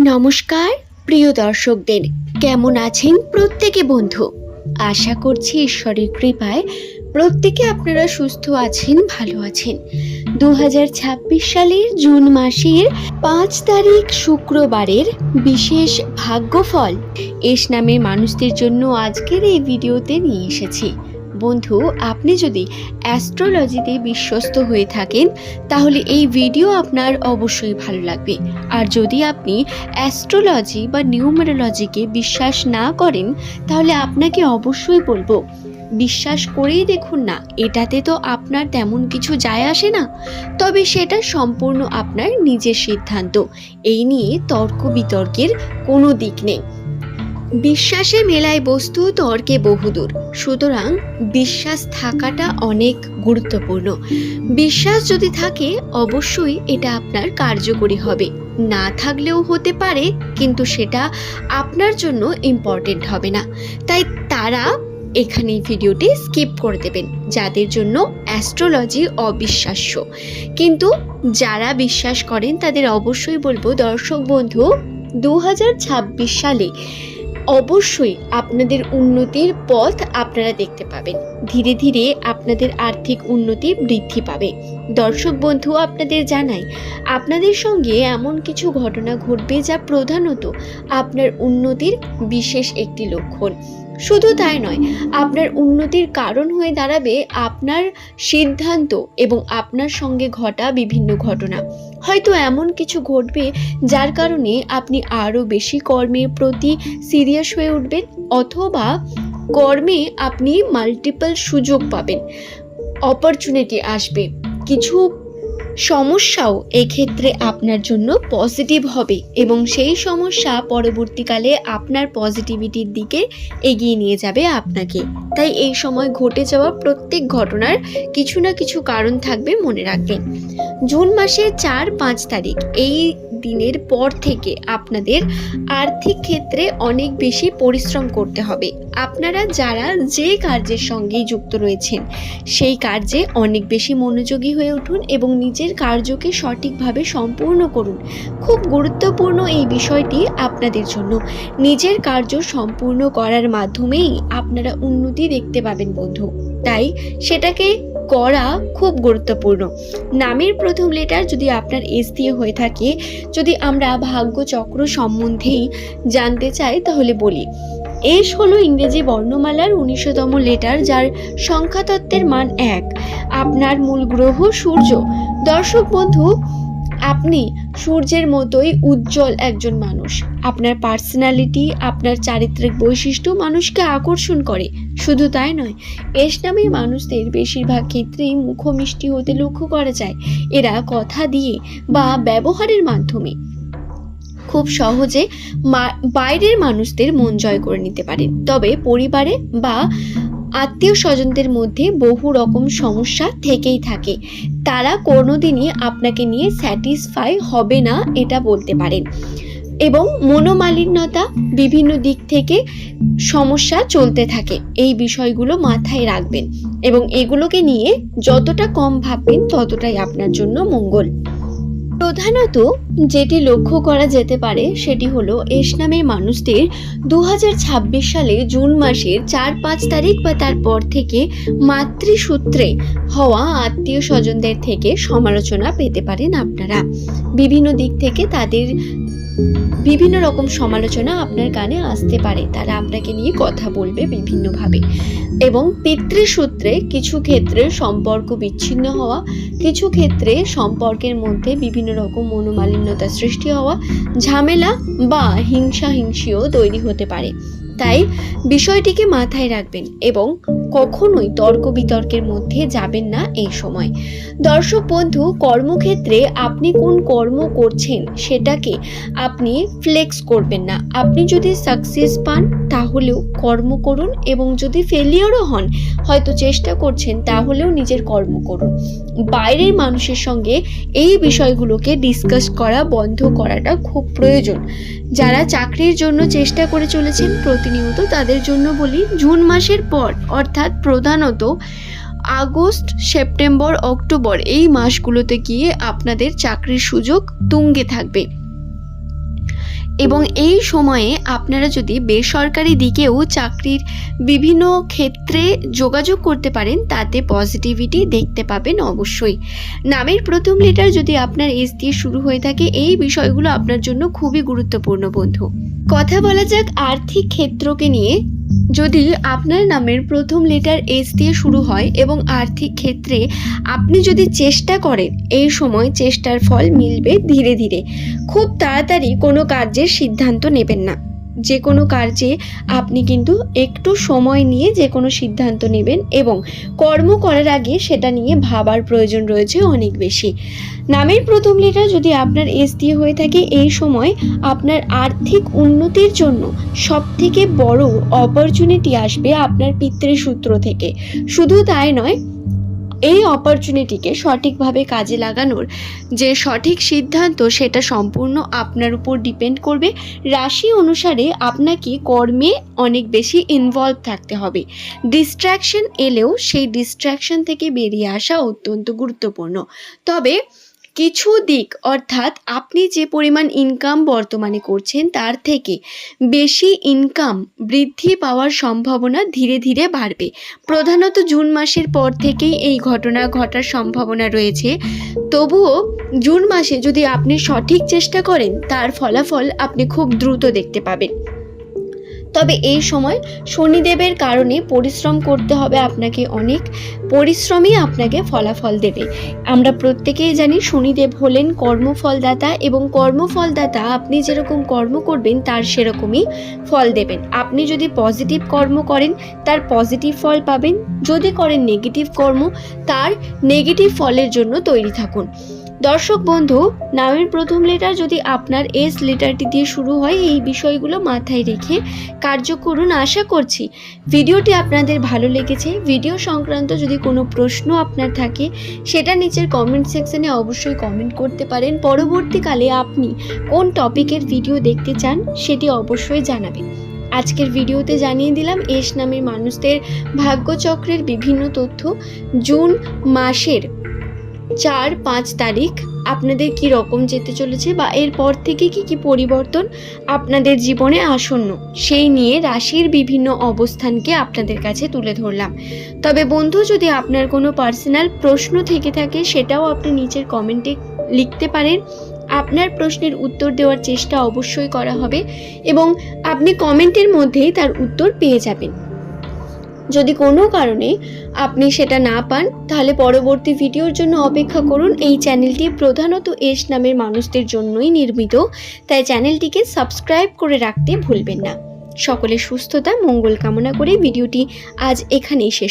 নমস্কার প্রিয় দর্শকদের, কেমন আছেন প্রত্যেকে বন্ধু? আশা করছি ঈশ্বরের কৃপায় প্রত্যেকে আপনারা সুস্থ আছেন, ভালো আছেন। 2026 সালের জুন মাসের 5 তারিখ শুক্রবারের বিশেষ ভাগ্যফল এস নামে মানুষদের জন্য আজকের এই ভিডিওতে নিয়ে এসেছি। বন্ধু, আপনি যদি অ্যাস্ট্রোলজিতে বিশ্বস্ত হয়ে থাকেন তাহলে এই ভিডিও আপনার অবশ্যই ভালো লাগবে। আর যদি আপনি অ্যাস্ট্রোলজি বা নিউমেরোলজিকে বিশ্বাস না করেন তাহলে আপনাকে অবশ্যই বলবো বিশ্বাস করেই দেখুন না, এটাতে তো আপনার তেমন কিছু যায় আসে না, তবে সেটা সম্পূর্ণ আপনার নিজের সিদ্ধান্ত। এই নিয়ে তর্ক বিতর্কের কোনো দিক নেই। বিশ্বাসে মেলায় বস্তু, তর্কে বহুদূর। সুতরাং বিশ্বাস থাকাটা অনেক গুরুত্বপূর্ণ। বিশ্বাস যদি থাকে অবশ্যই এটা আপনার কার্যকরী হবে, না থাকলেও হতে পারে কিন্তু সেটা আপনার জন্য ইম্পর্টেন্ট হবে না। তাই তারা এখানে ভিডিওটি স্কিপ করে দেবেন যাদের জন্য অ্যাস্ট্রোলজি অবিশ্বাস্য। কিন্তু যারা বিশ্বাস করেন তাদের অবশ্যই বলবো, দর্শক বন্ধু, 2026 সালে অবশ্যই আপনাদের উন্নতির পথ আপনারা দেখতে পাবেন। ধীরে ধীরে আপনাদের আর্থিক উন্নতি বৃদ্ধি পাবে। দর্শক বন্ধু, আপনাদের জানাই আপনাদের সঙ্গে এমন কিছু ঘটনা ঘটবে যা প্রধানত আপনার উন্নতির বিশেষ একটি লক্ষণ। শুধু তাই নয়, আপনার উন্নতির কারণ হয়ে দাঁড়াবে আপনার সিদ্ধান্ত এবং আপনার সঙ্গে ঘটা বিভিন্ন ঘটনা। হয়তো এমন কিছু ঘটবে যার কারণে আপনি আরও বেশি কর্মের প্রতি সিরিয়াস হয়ে উঠবেন, অথবা কর্মে আপনি মাল্টিপল সুযোগ পাবেন, অপরচুনিটি আসবে। কিছু সমস্যাও এক্ষেত্রে আপনার জন্য পজিটিভ হবে এবং সেই সমস্যা পরবর্তীকালে আপনার পজিটিভিটির দিকে এগিয়ে নিয়ে যাবে আপনাকে। তাই এই সময় ঘটে যাওয়া প্রত্যেক ঘটনার কিছু না কিছু কারণ থাকবে, মনে রাখবেন। জুন মাসের 4-5 তারিখ এই দিনের পর থেকে আপনাদের আর্থিক ক্ষেত্রে অনেক বেশি পরিশ্রম করতে হবে। আপনারা যারা যে কার্যের সঙ্গেই যুক্ত রয়েছেন সেই কার্যে অনেক বেশি মনোযোগী হয়ে উঠুন এবং নিজের কার্যকে সঠিকভাবে সম্পূর্ণ করুন। খুব গুরুত্বপূর্ণ এই বিষয়টি আপনাদের জন্য। নিজের কার্য সম্পূর্ণ করার মাধ্যমেই আপনারা উন্নতি দেখতে পাবেন বন্ধু, তাই সেটাকে করা খুব গুরুত্বপূর্ণ। নামের প্রথম লেটার যদি আপনার এস দিয়ে হয়ে থাকে, যদি আমরা ভাগ্যচক্র সম্বন্ধেই জানতে চাই তাহলে বলি, এস হলো ইংরেজি বর্ণমালার 19তম লেটার, যার সংখ্যাতত্ত্বের মান 1। আপনার মূল গ্রহ সূর্য। দর্শক বন্ধু, আপনি সূর্যের মতোই উজ্জ্বল একজন মানুষ। আপনার পার্সোনালিটি, আপনার চারিত্রিক বৈশিষ্ট্য মানুষকে আকর্ষণ করে। শুধু তাই নয়, এস নামের মানুষদের বেশিরভাগ ক্ষেত্রেই মুখমিষ্টি হতে লক্ষ্য করা যায়। এরা কথা দিয়ে বা ব্যবহারের মাধ্যমে খুব সহজে বাইরের মানুষদের মন জয় করে নিতে পারেন। তবে পরিবারে বা আত্মীয় স্বজনদের মধ্যে বহু রকম সমস্যা থেকেই থাকে। তারা কোনোদিনই আপনাকে নিয়ে স্যাটিসফাই হবে না, এটা বলতে পারেন। এবং মনোমালিন্যতা, বিভিন্ন দিক থেকে সমস্যা চলতে থাকে। এই বিষয়গুলো মাথায় রাখবেন এবং এগুলোকে নিয়ে যতটা কম ভাববেন ততটাই আপনার জন্য মঙ্গল। প্রধানত যেটি লক্ষ্য করা যেতে পারে সেটি হলো এস নামের মানুষদের 2026 সালে জুন মাসের 4-5 তারিখ বা তারপর থেকে মাতৃসূত্রে হওয়া আত্মীয় স্বজনদের থেকে সমালোচনা পেতে পারেন আপনারা। বিভিন্ন দিক থেকে তাদের বিভিন্ন রকম সমালোচনা আপনার কানে আসতে পারে। তারা আপনাকে নিয়ে কথা বলবে বিভিন্নভাবে। এবং পিতৃসূত্রে কিছু ক্ষেত্রে সম্পর্ক বিচ্ছিন্ন হওয়া, কিছু ক্ষেত্রে সম্পর্কের মধ্যে বিভিন্ন রকম মনোমালিন্যতা সৃষ্টি হওয়া, ঝামেলা বা হিংসিও তৈরি হতে পারে। তাই বিষয়টিকে মাথায় রাখবেন এবং কখনোই তর্ক বিতর্কের মধ্যে যাবেন না এই সময়। দর্শক বন্ধু, কর্মক্ষেত্রে আপনি কোন কর্ম করছেন সেটাকে আপনি ফ্লেক্স করবেন না। আপনি যদি সাকসেস পান তাহলেও কর্ম করুন, এবং যদি ফেলিওরও হন, হয়তো চেষ্টা করছেন, তাহলেও নিজের কর্ম করুন। বাইরের মানুষের সঙ্গে এই বিষয়গুলোকে ডিসকাস করা বন্ধ করাটা খুব প্রয়োজন। যারা চাকরির জন্য চেষ্টা করে চলেছেন প্রতিনিয়ত, তাদের জন্য বলি, জুন মাসের পর অর্থাৎ প্রধানত আগস্ট, সেপ্টেম্বর, অক্টোবর এই মাসগুলোতে গিয়ে আপনাদের চাকরির সুযোগ তুঙ্গে থাকবে। এবং এই সময়ে আপনারা যদি বেসরকারি দিকেও চাকরির বিভিন্ন ক্ষেত্রে যোগাযোগ করতে পারেন, তাতে পজিটিভিটি দেখতে পাবেন অবশ্যই। নামের প্রথম লেটার যদি আপনার এস দিয়ে শুরু হয়ে থাকে, এই বিষয়গুলো আপনার জন্য খুবই গুরুত্বপূর্ণ বন্ধু। কথা বলা যাক আর্থিক ক্ষেত্রকে নিয়ে। যদি আপনার নামের প্রথম লেটার এস দিয়ে শুরু হয় এবং আর্থিক ক্ষেত্রে আপনি যদি চেষ্টা করেন, এই সময় চেষ্টার ফল মিলবে ধীরে ধীরে। খুব তাড়াতাড়ি কোনো কার্যের সিদ্ধান্ত নেবেন না। যে কোনো কার্যে আপনি কিন্তু একটু সময় নিয়ে যে কোনো সিদ্ধান্ত নেবেন এবং কর্ম করার আগে সেটা নিয়ে ভাবার প্রয়োজন রয়েছে অনেক বেশি। নামের প্রথম লেটার যদি আপনার এস দিয়ে হয়ে থাকে, এই সময় আপনার আর্থিক উন্নতির জন্য সবথেকে বড় অপরচুনিটি আসবে আপনার পিতৃসূত্র থেকে। শুধু তাই নয়, এই অপরচুনিটিকে সঠিকভাবে কাজে লাগানোর যে সঠিক সিদ্ধান্ত, সেটা সম্পূর্ণ আপনার উপর ডিপেন্ড করবে। রাশি অনুসারে আপনাকে কর্মে অনেক বেশি ইনভলভ থাকতে হবে। ডিস্ট্র্যাকশন এলেও সেই ডিস্ট্র্যাকশন থেকে বেরিয়ে আসা অত্যন্ত গুরুত্বপূর্ণ। তবে কিছু দিক, অর্থাৎ আপনি যে পরিমাণ ইনকাম বর্তমানে করছেন তার থেকে বেশি ইনকাম বৃদ্ধি পাওয়ার সম্ভাবনা ধীরে ধীরে বাড়বে। প্রধানত জুন মাসের পর থেকেই এই ঘটনা ঘটার সম্ভাবনা রয়েছে। তবুও জুন মাসে যদি আপনি সঠিক চেষ্টা করেন, তার ফলাফল আপনি খুব দ্রুত দেখতে পাবেন। তবে এই সময় শনিদেবের কারণে পরিশ্রম করতে হবে আপনাকে, অনেক পরিশ্রমই আপনাকে ফলাফল দেবে। আমরা প্রত্যেকেই জানি শনিদেব হলেন কর্মফলদাতা, এবং কর্মফলদাতা আপনি যেরকম কর্ম করবেন তার সেরকমই ফল দেবেন। আপনি যদি পজিটিভ কর্ম করেন তার পজিটিভ ফল পাবেন, যদি করেন নেগেটিভ কর্ম তার নেগেটিভ ফলের জন্য তৈরি থাকুন। দর্শক বন্ধু, নামের প্রথম লেটার যদি আপনার এস লেটারটি দিয়ে শুরু হয়, এই বিষয়গুলো মাথায় রেখে কার্য করুন। আশা করছি ভিডিওটি আপনাদের ভালো লেগেছে। ভিডিও সংক্রান্ত যদি কোনো প্রশ্ন আপনার থাকে, সেটা নিচের কমেন্ট সেকশনে অবশ্যই কমেন্ট করতে পারেন। পরবর্তীকালে আপনি কোন টপিকের ভিডিও দেখতে চান সেটি অবশ্যই জানাবেন। আজকের ভিডিওতে জানিয়ে দিলাম এস নামের মানুষদের ভাগ্যচক্রের বিভিন্ন তথ্য। জুন মাসের 4-5 তারিখ আপনাদের কি রকম যেতে চলেছে, বা এরপর থেকে কি পরিবর্তন আপনাদের জীবনে আসন্ন, সেই নিয়ে রাশির বিভিন্ন অবস্থানকে আপনাদের কাছে তুলে ধরলাম। তবে বন্ধু, যদি আপনার কোনো পার্সোনাল প্রশ্ন থেকে থাকে, সেটাও আপনি নিচের কমেন্টে লিখতে পারেন। আপনার প্রশ্নের উত্তর দেওয়ার চেষ্টা অবশ্যই করা হবে এবং আপনি কমেন্টের মধ্যেই তার উত্তর পেয়ে যাবেন। যদি কোনো কারণে আপনি সেটা না পান, তাহলে পরবর্তী ভিডিওর জন্য অপেক্ষা করুন। এই চ্যানেলটি প্রধানত এস নামের মানুষদের জন্যই নির্মিত, তাই চ্যানেলটিকে সাবস্ক্রাইব করে রাখতে ভুলবেন না। সকলের সুস্থতা মঙ্গল কামনা করে ভিডিওটি আজ এখানেই শেষ